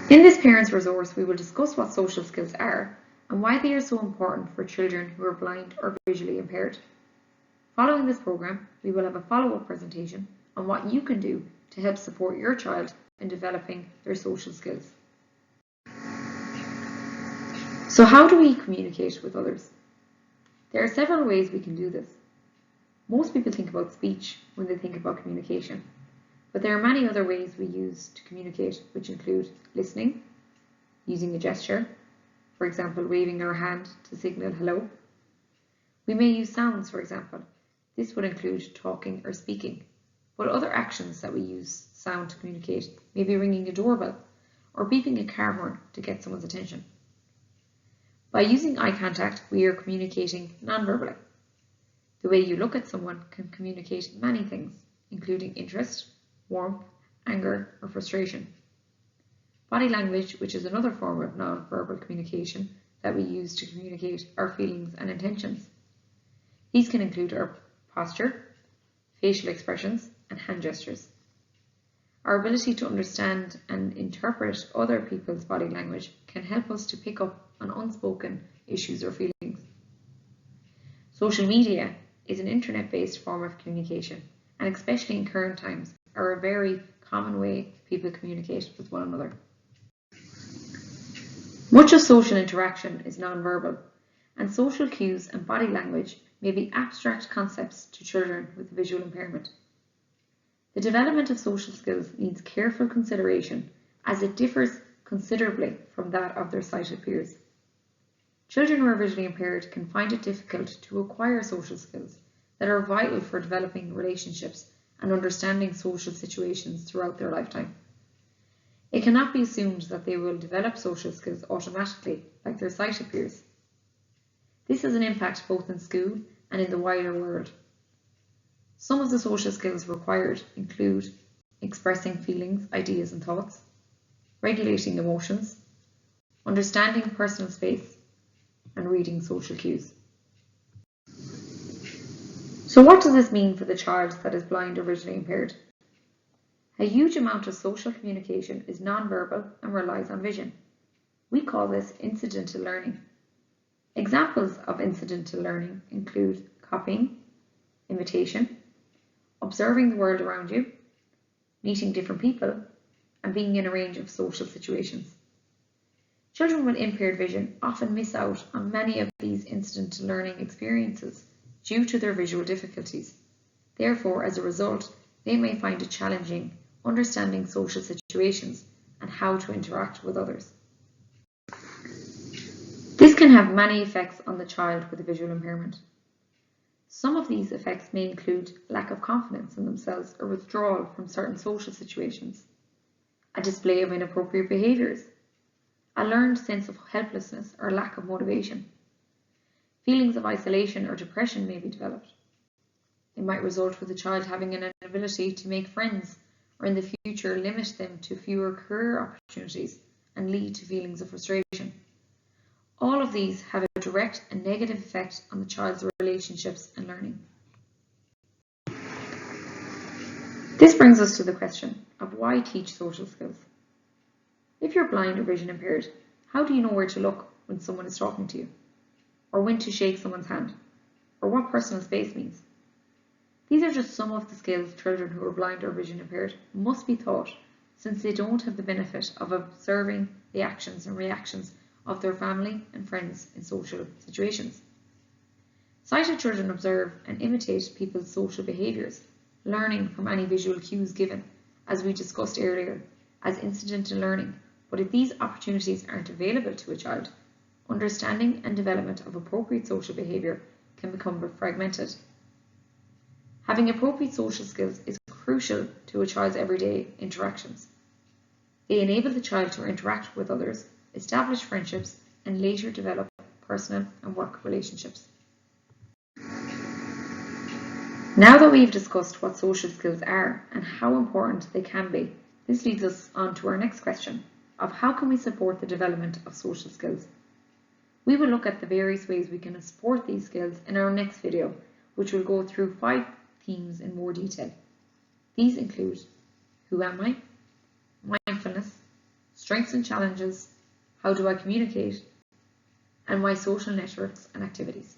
In this parents resource, we will discuss what social skills are and why they are so important for children who are blind or visually impaired. Following this programme, we will have a follow-up presentation on what you can do to help support your child in developing their social skills. So how do we communicate with others? There are several ways we can do this. Most people think about speech when they think about communication, but there are many other ways we use to communicate, which include listening, using a gesture, for example, waving our hand to signal hello. We may use sounds, for example. This would include talking or speaking, but other actions that we use sound to communicate may be ringing a doorbell or beeping a car horn to get someone's attention. By using eye contact, we are communicating non-verbally. The way you look at someone can communicate many things, including interest, warmth, anger, or frustration. Body language, which is another form of non-verbal communication that we use to communicate our feelings and intentions. These can include our posture, facial expressions, and hand gestures. Our ability to understand and interpret other people's body language can help us to pick up on unspoken issues or feelings. Social media is an internet-based form of communication, and especially in current times, are a very common way people communicate with one another. Much of social interaction is non-verbal, and social cues and body language may be abstract concepts to children with visual impairment. The development of social skills needs careful consideration as it differs considerably from that of their sighted peers. Children who are visually impaired can find it difficult to acquire social skills that are vital for developing relationships and understanding social situations throughout their lifetime. It cannot be assumed that they will develop social skills automatically like their sighted peers. This has an impact both in school and in the wider world. Some of the social skills required include expressing feelings, ideas and thoughts, regulating emotions, understanding personal space, and reading social cues. So what does this mean for the child that is blind or visually impaired? A huge amount of social communication is non-verbal and relies on vision. We call this incidental learning. Examples of incidental learning include copying, imitation, observing the world around you, meeting different people, and being in a range of social situations. Children with impaired vision often miss out on many of these incidental learning experiences due to their visual difficulties. Therefore, as a result, they may find it challenging understanding social situations and how to interact with others. This can have many effects on the child with a visual impairment. Some of these effects may include lack of confidence in themselves or withdrawal from certain social situations, a display of inappropriate behaviours, a learned sense of helplessness or lack of motivation. Feelings of isolation or depression may be developed. It might result with the child having an inability to make friends, or in the future limit them to fewer career opportunities and lead to feelings of frustration. All of these have a direct and negative effect on the child's relationships and learning. This brings us to the question of why teach social skills. If you're blind or vision impaired, how do you know where to look when someone is talking to you? Or when to shake someone's hand? Or what personal space means? These are just some of the skills children who are blind or vision impaired must be taught, since they don't have the benefit of observing the actions and reactions of their family and friends in social situations. Sighted children observe and imitate people's social behaviours, learning from any visual cues given, as we discussed earlier, as incidental learning. But if these opportunities aren't available to a child, understanding and development of appropriate social behaviour can become fragmented. Having appropriate social skills is crucial to a child's everyday interactions. They enable the child to interact with others, establish friendships, and later develop personal and work relationships. Now that we've discussed what social skills are and how important they can be, this leads us on to our next question of how can we support the development of social skills. We will look at the various ways we can support these skills in our next video, which will go through 5 themes in more detail. These include who am I, mindfulness, strengths and challenges, how do I communicate, and my social networks and activities.